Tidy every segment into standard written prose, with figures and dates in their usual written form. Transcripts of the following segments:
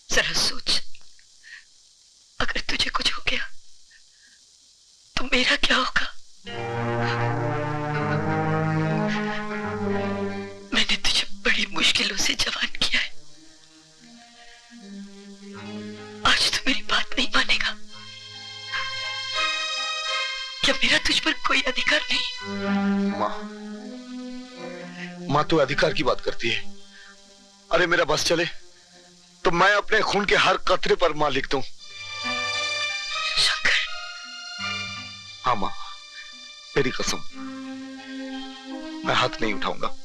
जरा सोच, अगर तुझे कुछ हो गया तो मेरा क्या होगा? मैंने तुझे बड़ी मुश्किलों से जवान किया है। आज तो मेरी बात नहीं मानेगा। क्या मेरा तुझ पर कोई अधिकार नहीं? माँ तू अधिकार की बात करती है? अरे मेरा बस चले तो मैं अपने खून के हर कतरे पर मां लिख दूं। शंकर। हाँ मां, मेरी कसम, मैं हाथ नहीं उठाऊंगा।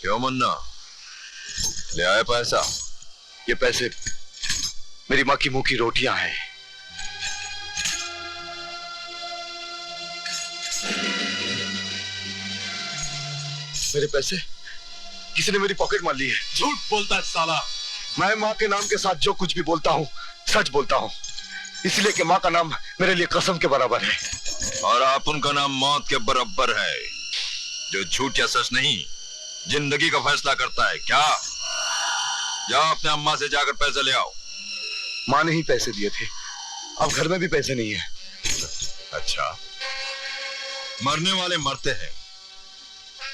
क्यों मुन्ना, ले आए पैसा? ये पैसे मेरी माँ की मुंह की रोटियां हैं। मेरे पैसे किसी ने मेरी पॉकेट मार ली है। झूठ बोलता है साला। मैं माँ के नाम के साथ जो कुछ भी बोलता हूँ सच बोलता हूँ, इसलिए कि माँ का नाम मेरे लिए कसम के बराबर है। और आप उनका नाम मौत के बराबर है, जो झूठ या सच नहीं जिंदगी का फैसला करता है। क्या? जाओ अपने अम्मा से जाकर पैसे ले आओ। माँ ने ही पैसे दिए थे, अब घर में भी पैसे नहीं है। अच्छा, मरने वाले मरते हैं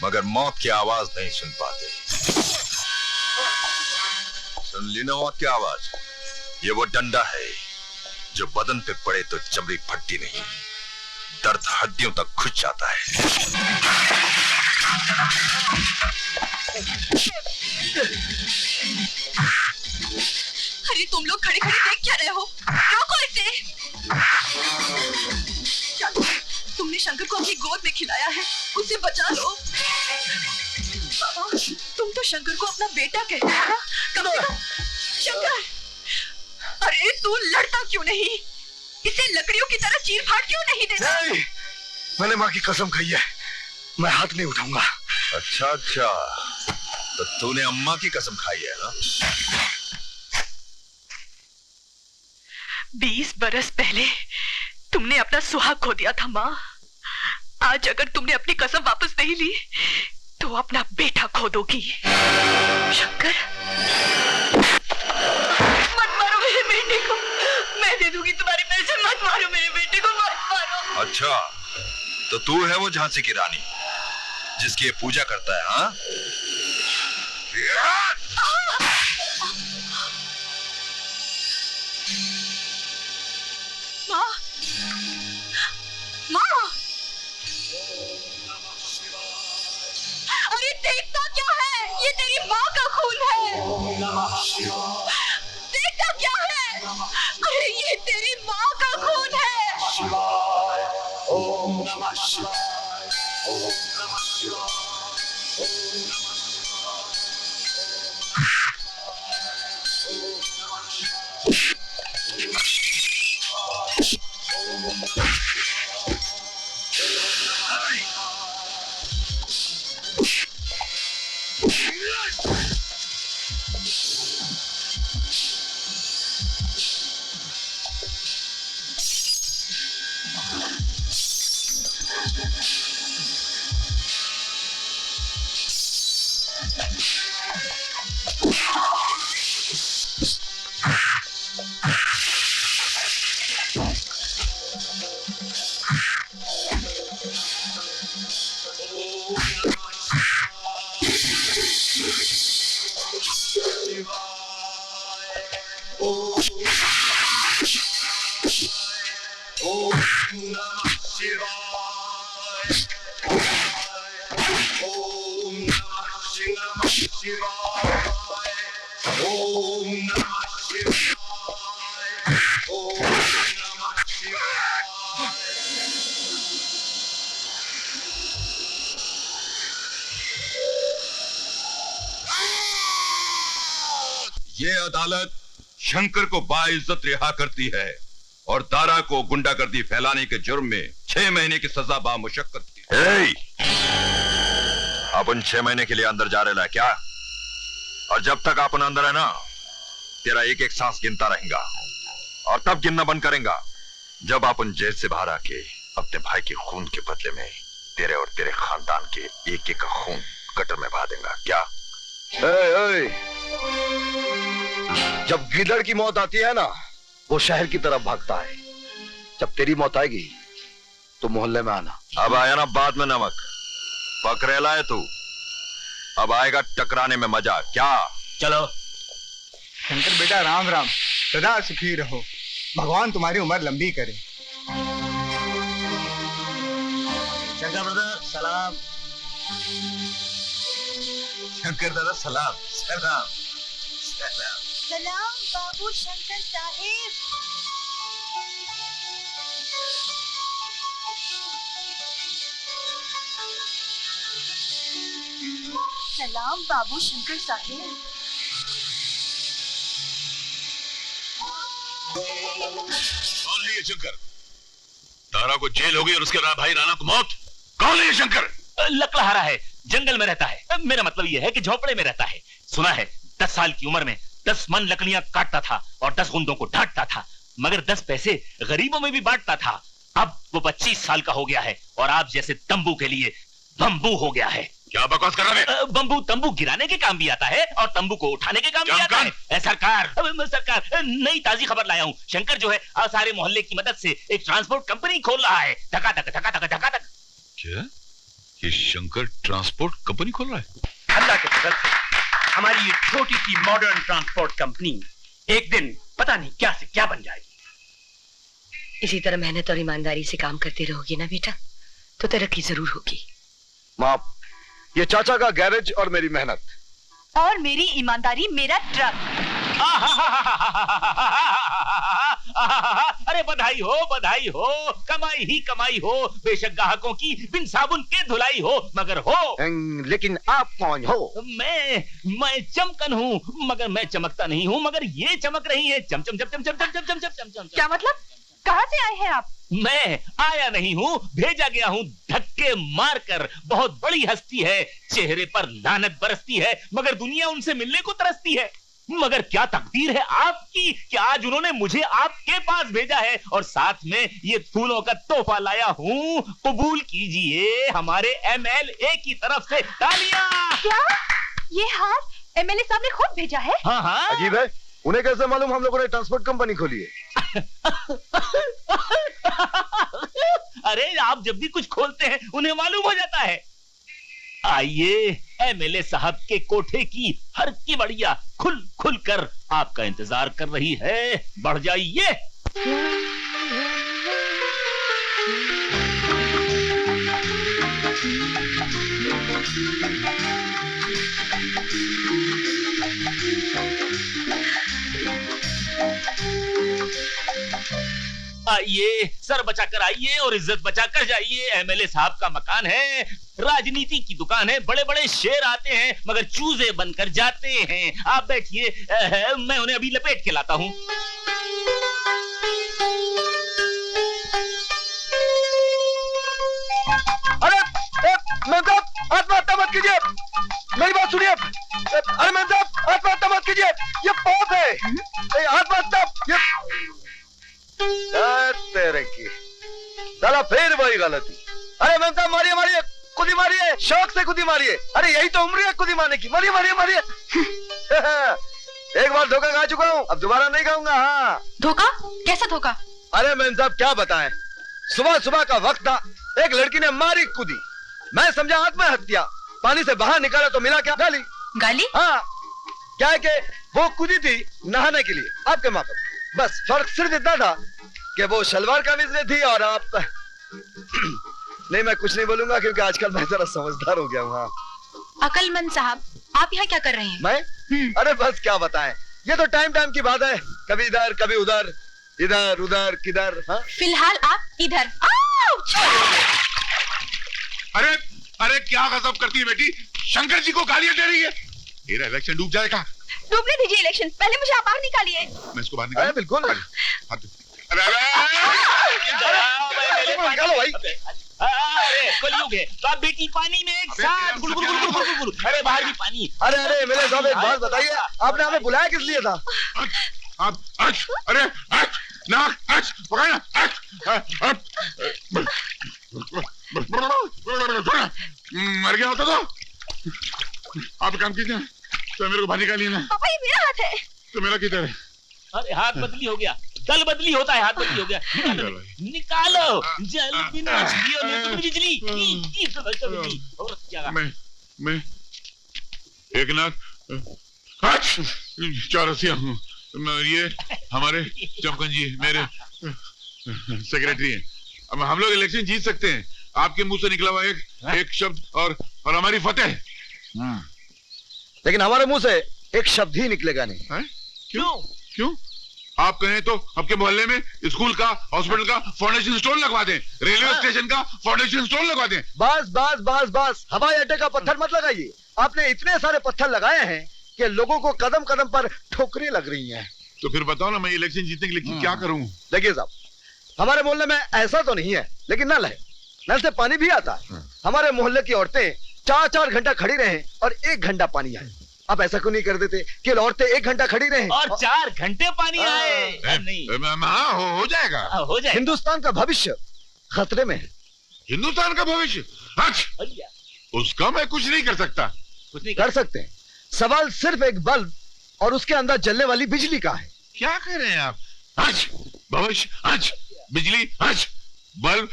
मगर मौत की आवाज नहीं सुन पाते। सुन ली ना मौत की आवाज? ये वो डंडा है जो बदन पे पड़े तो चमड़ी फटती नहीं, दर्द हड्डियों तक घुस जाता है। अरे तुम लोग खड़े खड़े देख क्या रहे हो? रोको इसे। तुमने शंकर को अपनी गोद में खिलाया है, उसे बचा लो। बाबा, तुम तो शंकर को अपना बेटा कहते हो ना? कम से कम शंकर, अरे तू लड़ता क्यों नहीं? इसे लकड़ियों की तरह चीर फाड़ क्यों नहीं देता? नहीं, मैंने माँ की कसम खाई है, मैं हाथ नहीं उठाऊंगा। अच्छा अच्छा, तो तूने अम्मा की कसम खाई है ना? 20 बरस पहले तुमने अपना सुहाग खो दिया था माँ। आज अगर तुमने अपनी कसम वापस नहीं ली तो अपना बेटा खो दोगी। शंकर, मत मारो मेरे बेटे को, मैं दे दूंगी तुम्हारे पैसे। मत मारो मेरे बेटे को, मत मारो। अच्छा, तो तू है वो झांसी की रानी जिसकी ये पूजा करता है? हाँ, माँ, माँ, अरे देखता क्या है? ये तेरी माँ का खून है। देखता क्या है? अरे ये तेरी माँ का खून है। ओम नमः शिवाय, ओम नमः शिवाय, ओम नमः ये अदालत शंकर को बाइज्जत रिहा करती है और दारा को गुंडागर्दी फैलाने के जुर्म में 6 महीने की सजा बामुशक्कत दी। अपन 6 महीने के लिए अंदर जा रहे क्या? और जब तक अपन अंदर है ना, तेरा एक एक सांस गिनता रहेगा। और तब गिनना बंद करेगा जब अपन जेल से बाहर आके अपने भाई के खून के बदले में तेरे और तेरे खानदान के एक एक का खून गटर में बहा देगा। क्या? जब गिदड़ की मौत आती है ना, वो शहर की तरफ भागता है। जब तेरी मौत आएगी तो मोहल्ले में आना। अब आया ना बाद में नमक, पकड़ेला है तू। अब आएगा टकराने में मजा। क्या? चलो। शंकर बेटा, राम राम, सदा सुखी रहो, भगवान तुम्हारी उम्र लंबी करे। शंकर ब्रदर सलाम। शंकर दादा सलाम। सलाम सलाम बाबू शंकर साहिब। सलाम बाबू शंकर साहिब। कौन है ये शंकर? तारा को जेल हो गई और उसके भाई राणा को मौत। कौन है ये शंकर? लकड़हारा है, जंगल में रहता है। मेरा मतलब यह है कि झोपड़े में रहता है। सुना है 10 साल की उम्र में 10 मन लकड़ियां काटता था और 10 गुंडों को डांटता था, मगर 10 पैसे गरीबों में भी बांटता था। अब वो 25 साल का हो गया है और आप जैसे तंबू के लिए बंबू हो गया है। क्या बकवास कर रहा है? बंबू तंबू गिराने के काम भी आता है और तंबू को उठाने के काम भी आता है। सरकार नई ताजी खबर लाया हूँ। शंकर जो है सारे मोहल्ले की मदद से एक ट्रांसपोर्ट कंपनी खोल रहा है। धका धक धका धक धका धक। क्या? ये शंकर ट्रांसपोर्ट कंपनी खोल रहा है? अल्लाह के फजल से हमारी ये छोटी सी मॉडर्न ट्रांसपोर्ट कंपनी एक दिन पता नहीं क्या से क्या बन जाएगी। इसी तरह मेहनत और ईमानदारी से काम करते रहोगे ना बेटा, तो तरक्की जरूर होगी। माँ, ये चाचा का गैरेज और मेरी मेहनत और मेरी ईमानदारी मेरा ट्रक। अरे बधाई हो, कमाई ही कमाई हो। बेशक ग्राहकों की बिन साबुन के धुलाई हो, मगर हो। लेकिन आप कौन हो? मैं चमकन हूँ, मगर मैं चमकता नहीं हूँ, मगर ये चमक रही है। चम चम चम चम चम चम चम चम चम चम। क्या मतलब? कहाँ से आए हैं आप? मैं आया नहीं हूँ, भेजा गया हूँ धक्के मारकर। बहुत बड़ी हस्ती है, चेहरे पर लानत बरसती है, मगर दुनिया उनसे मिलने को तरसती है। मगर क्या तकदीर है आपकी कि आज उन्होंने मुझे आपके पास भेजा है और साथ में ये फूलों का तोहफा लाया हूँ। कबूल कीजिए हमारे MLA की तरफ से तालियां। क्या? ये हार MLA साहब ने खुद भेजा है? हाँ हाँ। अजीब है, उन्हें कैसे मालूम हम लोगों ने ट्रांसपोर्ट कंपनी खोली है? अरे आप जब भी कुछ खोलते हैं उन्हें मालूम हो जाता है। आइए, MLA साहब के कोठे की हर की बढ़िया खुल खुल कर आपका इंतजार कर रही है। बढ़ जाइए। आइए, सर बचाकर आइए और इज्जत बचाकर जाइए। MLA साहब का मकान है, राजनीति की दुकान है। बड़े बड़े शेर आते हैं मगर चूजे बनकर जाते हैं। आप बैठिए, मैं उन्हें अभी लपेट के लाता हूँ। अरे मैं साहब, आत्महत्या मत कीजिए, मेरी बात सुनिए। अरे मैं साहब, आत्महत्या मत कीजिए, ये पाप है। आत्महत्या तेरे की साला फिर वही गलती। अरे मैं साहब, मारिए मारिए, खुदी मारिए, शौक से खुदी मारिए। अरे यही तो उम्र है खुदी मारने की। मारिए मारिए मारिए। एक बार धोखा खा चुका हूँ, अब दोबारा नहीं खाऊंगा। हाँ। धोखा? कैसा धोखा? अरे मैं साहब क्या बताएं, सुबह सुबह का वक्त था, एक लड़की ने मारी कूदी। मैं समझा आत्महत्या, पानी से बाहर निकाला तो मिला क्या? गाली। गाली? हाँ, क्या है कि वो कूदी थी नहाने के लिए आपके माँ बाप। बस फर्क सिर्फ इतना था कि वो शलवार कमीज में थी और आप नहीं, मैं कुछ नहीं बोलूंगा क्योंकि आजकल मैं जरा समझदार हो गया हूँ। हाँ। अकलमंद साहब, आप यहाँ क्या कर रहे हैं? मैं? अरे बस क्या बताएं, ये तो टाइम टाइम की बात है, कभी इधर कभी उधर, इधर उधर किधर। हाँ? फिलहाल आप इधर। अरे अरे क्या गजब करती है बेटी, शंकर जी को गालियां दे रही है। मेरा इलेक्शन डूब जाएगा। डूबने दीजिए इलेक्शन, पहले मुझे आप बाहर निकालिए। मैं इसको बाहर अरे निकाल बिल्कुल निकालो भाई। अरे कलयुग है, तो आप बेटी पानी में एक साथ गुल गुल गुल गुल गुल गुल। अरे बाहर भी पानी। अरे अरे मेरे साहब एक बात बताइए, आपने हमें बुलाया किस लिए था? आप अरे नाक पकड़ना मर गया होता तो आप काम कीजिए, तो मेरे को बाहर निकालिए ना। पापा ये मेरा हाथ है। तो मेरा किधर है? अरे हाथ बदली हो गया, दल बदली होता है, हाथ बदली हो गया। निकालो, जल बिना बिजली और नहीं तो बिजली की बिजली। और क्या? मैं एक नाथ चौरसिया हूँ। ये हमारे चमकन जी मेरे सेक्रेटरी हैं। अब हम लोग इलेक्शन जीत सकते हैं, आपके मुंह से निकला हुआ एक शब्द और हमारी फतेह। लेकिन हमारे मुंह से एक शब्द ही निकलेगा नहीं। है? क्यों? आप कहें तो आपके मोहल्ले में स्कूल का, हॉस्पिटल का फाउंडेशन स्टोन लगवा दें, रेलवे स्टेशन का फाउंडेशन स्टोन लगवा दें। बस बस बस बस, हवाई अड्डे का पत्थर मत लगाइए। आपने इतने सारे पत्थर लगाए हैं कि लोगों को कदम कदम पर ठोकरें लग रही हैं। तो फिर बताओ ना, मैं इलेक्शन जीतने के लिए क्या करूं? देखिए साहब, हमारे मोहल्ले में ऐसा तो नहीं है, लेकिन नल है, नल से पानी भी आता है। हमारे मोहल्ले की औरतें 4-4 घंटा खड़ी रहे और 1 घंटा पानी आए। आप ऐसा क्यों नहीं कर देते कि औरतें 1 घंटा खड़ी रहे और 4 घंटे पानी आए? नहीं, हो जाएगा, हो जाएगा। हिंदुस्तान का भविष्य खतरे में है। हिंदुस्तान का भविष्य? उसका मैं कुछ नहीं कर सकता। कुछ नहीं कर सकते हैं। सवाल सिर्फ एक बल्ब और उसके अंदर जलने वाली बिजली का है। क्या कह रहे हैं आप? आज भविष्य, आज बिजली, आज बल्ब।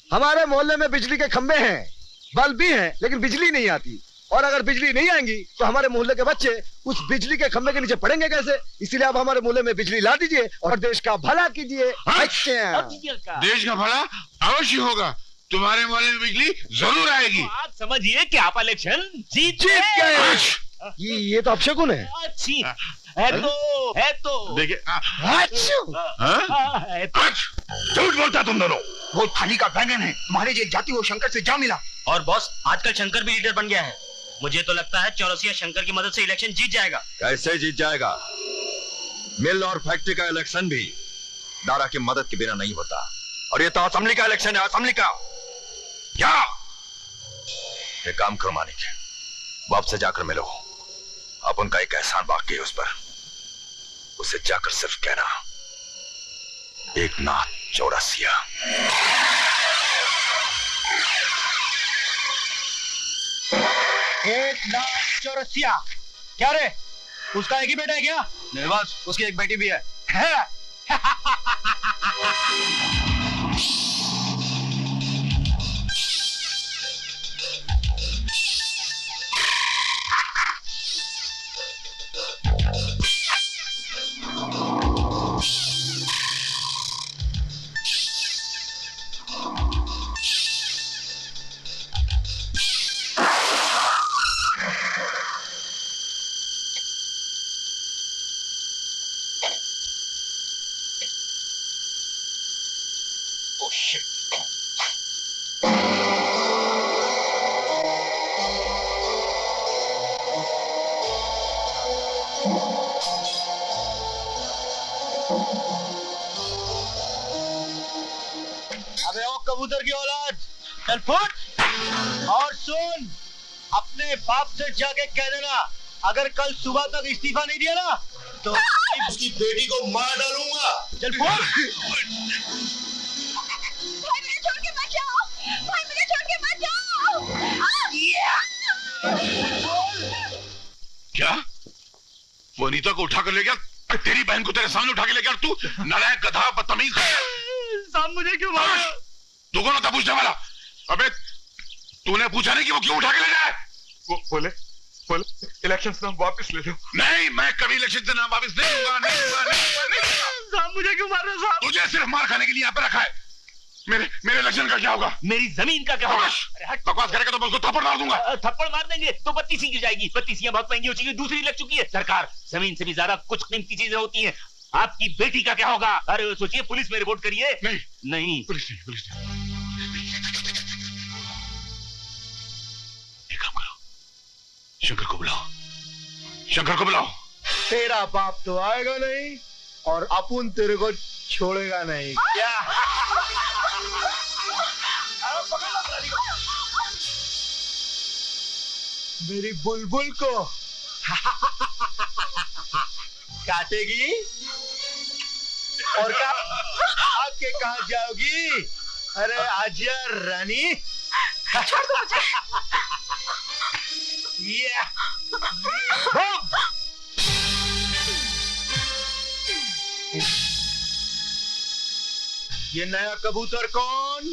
हमारे मोहल्ले में बिजली के खंभे हैं, बल्ब भी हैं, लेकिन बिजली नहीं आती। और अगर बिजली नहीं आएंगी तो हमारे मोहल्ले के बच्चे उस बिजली के खंभे के नीचे पड़ेंगे कैसे? इसीलिए आप हमारे मोहल्ले में बिजली ला दीजिए और देश का भला कीजिए। देश का भला अवश्य होगा, तुम्हारे मोहल्ले में बिजली जरूर आएगी। तो आप समझिए कि आप इलेक्शन जीत गए। ये तो अपशगुन है। अच्छी है तो देखिए, झूठ बोलता तुम दोनों। वो थाली का बैंगन है, तुम्हारे जो जाति वो शंकर से जा मिला। और बॉस, आजकल शंकर भी लीडर बन गया है। मुझे तो लगता है चौरसिया शंकर की मदद से इलेक्शन जीत जाएगा। कैसे जीत जाएगा? मिल और फैक्ट्री का इलेक्शन भी दारा की मदद के बिना नहीं होता। और ये तो असेंबली का इलेक्शन है, असेंबली का। क्या एक काम करो मानिक, बाप से जाकर मिलो। अब उनका एक एहसान बाकी है उस पर, उसे जाकर सिर्फ कहना, एक नाथ चौरसिया। एक नाथ चौरसिया? क्या रे, उसका एक ही बेटा है क्या? नहीं बस, उसकी एक बेटी भी है। अबे ओ कबूतर की औलाद, चल फुट और सुन, अपने बाप से जाके कह देना, अगर कल सुबह तक इस्तीफा नहीं दिया ना तो उसकी बेटी को मार डालूंगा। चल फुट। भाई मुझे छोड़ के मत जाओ, भाई मुझे छोड़ के मत जाओ। क्या वो अनीता को उठाकर ले गया? तेरी बहन को तेरे सामने उठा के ले गया? तू नालायक, गधा, बदतमीज। साहब मुझे क्यों मारा? तू कौन था पूछने वाला? अबे तूने पूछा नहीं कि वो क्यों उठा के ले जाए? वो बोले इलेक्शन से नाम वापस ले लो। नहीं, मैं कभी इलेक्शन से नाम वापस नहीं लूंगा, नहीं लूंगा, नहीं लूंगा, नहीं लूंगा। साहब मुझे क्यों मार रहे हो साहब? तुझे सिर्फ मार खाने के लिए यहाँ पे रखा है। मेरे इलेक्शन का क्या होगा? मेरी जमीन का क्या होगा? बकवास करेगा तो मैं उसको थप्पड़ मार दूंगा। थप्पड़ मार देंगे तो बत्तीसी गिर जाएगी। बत्तीसियां बहुत महंगी हो चुकी है, दूसरी लग चुकी है। सरकार, जमीन से भी ज्यादा कुछ कीमती चीजें होती हैं। आपकी बेटी का क्या होगा? अरे सोचिए, पुलिस में रिपोर्ट करिए। नहीं पुलिस नहीं। एक काम करो, शंकर को बुलाओ। शंकर को बुलाओ। तेरा बाप तो आएगा नहीं और अपुन तेरे को छोड़ेगा नहीं। क्या? मेरी बुलबुल को काटेगी और आके कहाँ जाओगी? अरे आजा रानी। छोड़ दो मुझे। ये नया कबूतर कौन?